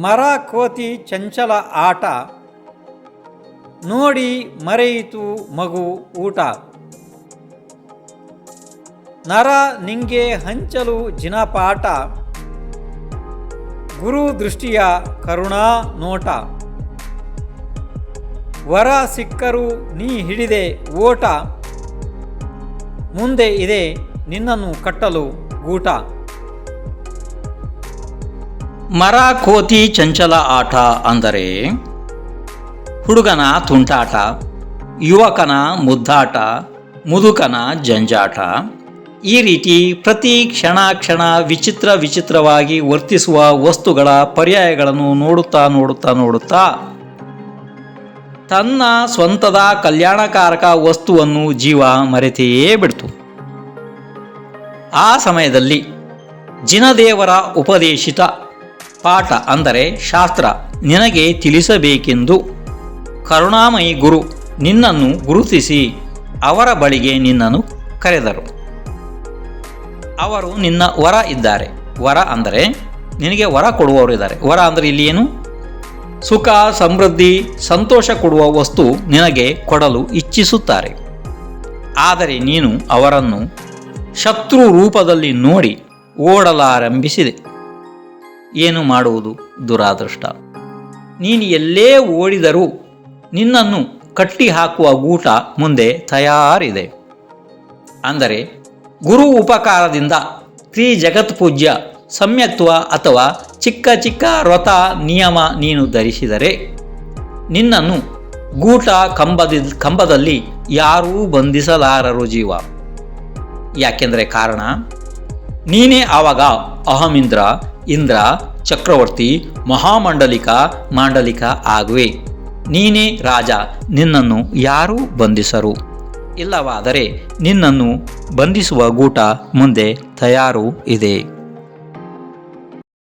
ಮರ ಕೋತಿ ಚಂಚಲ ಆಟ, ನೋಡಿ ಮರೆಯಿತು ಮಗು ಊಟ. ನರ ನಿಂಗೆ ಹಂಚಲು ಜಿನಪಾಟ, ಗುರು ದೃಷ್ಟಿಯ ಕರುಣಾ ನೋಟ. ವರ ಸಿಕ್ಕರು ನೀ ಹಿಡಿದೆ ಓಟ, ಮುಂದೆ ಇದೆ ನಿನ್ನನ್ನು ಕಟ್ಟಲು ಗೂಟ. ಮರ ಕೋತಿ ಚಂಚಲ ಆಟ ಅಂದರೆ ಹುಡುಗನ ತುಂಟಾಟ, ಯುವಕನ ಮುದ್ದಾಟ, ಮುದುಕನ ಜಂಜಾಟ. ಈ ರೀತಿ ಪ್ರತಿ ಕ್ಷಣ ವಿಚಿತ್ರವಾಗಿ ವರ್ತಿಸುವ ವಸ್ತುಗಳ ಪರ್ಯಾಯಗಳನ್ನು ನೋಡುತ್ತಾ ತನ್ನ ಸ್ವಂತದ ಕಲ್ಯಾಣಕಾರಕ ವಸ್ತುವನ್ನು ಜೀವ ಮರೆತೆಯೇ ಬಿಡ್ತು. ಆ ಸಮಯದಲ್ಲಿ ಜಿನದೇವರ ಉಪದೇಶಿತ ಪಾಠ ಅಂದರೆ ಶಾಸ್ತ್ರ ನಿನಗೆ ತಿಳಿಸಬೇಕೆಂದು ಕರುಣಾಮಯಿ ಗುರು ನಿನ್ನನ್ನು ಗುರುತಿಸಿ ಅವರ ಬಳಿಗೆ ನಿನ್ನನ್ನು ಕರೆದರು. ಅವರು ನಿನ್ನ ವರ ಇದ್ದಾರೆ. ವರ ಅಂದರೆ ನಿನಗೆ ವರ ಕೊಡುವವರಿದ್ದಾರೆ. ವರ ಅಂದರೆ ಇಲ್ಲಿ ಏನು? ಸುಖ, ಸಮೃದ್ಧಿ, ಸಂತೋಷ ಕೊಡುವ ವಸ್ತು ನಿನಗೆ ಕೊಡಲು ಇಚ್ಛಿಸುತ್ತಾರೆ. ಆದರೆ ನೀನು ಅವರನ್ನು ಶತ್ರು ರೂಪದಲ್ಲಿ ನೋಡಿ ಓಡಲಾರಂಭಿಸಿದೆ. ಏನು ಮಾಡುವುದು? ದುರಾದೃಷ್ಟ. ನೀನು ಎಲ್ಲೇ ಓಡಿದರೂ ನಿನ್ನನ್ನು ಕಟ್ಟಿ ಹಾಕುವ ಗೂಟ ಮುಂದೆ ತಯಾರಿದೆ. ಅಂದರೆ ಗುರು ಉಪಕಾರದಿಂದ ತ್ರಿಜಗತ್ಪೂಜ್ಯ ಸಮ್ಯಕ್ತ್ವ ಅಥವಾ ಚಿಕ್ಕ ವ್ರತ ನಿಯಮ ನೀನು ಧರಿಸಿದರೆ ನಿನ್ನನ್ನು ಗೂಟ ಕಂಬದಲ್ಲಿ ಯಾರೂ ಬಂಧಿಸಲಾರರು ಜೀವ. ಯಾಕೆಂದರೆ ಕಾರಣ ನೀನೇ ಆವಾಗ ಅಹಮಿಂದ್ರ, ಇಂದ್ರ, ಚಕ್ರವರ್ತಿ, ಮಾಂಡಲಿಕ ಆಗುವೆ. ನೀನೇ ರಾಜ. ನಿನ್ನನ್ನು ಯಾರೂ ಬಂಧಿಸರು. ಇಲ್ಲವಾದರೆ ನಿನ್ನನ್ನು ಬಂಧಿಸುವ ಗೂಟ ಮುಂದೆ ತಯಾರು ಇದೆ.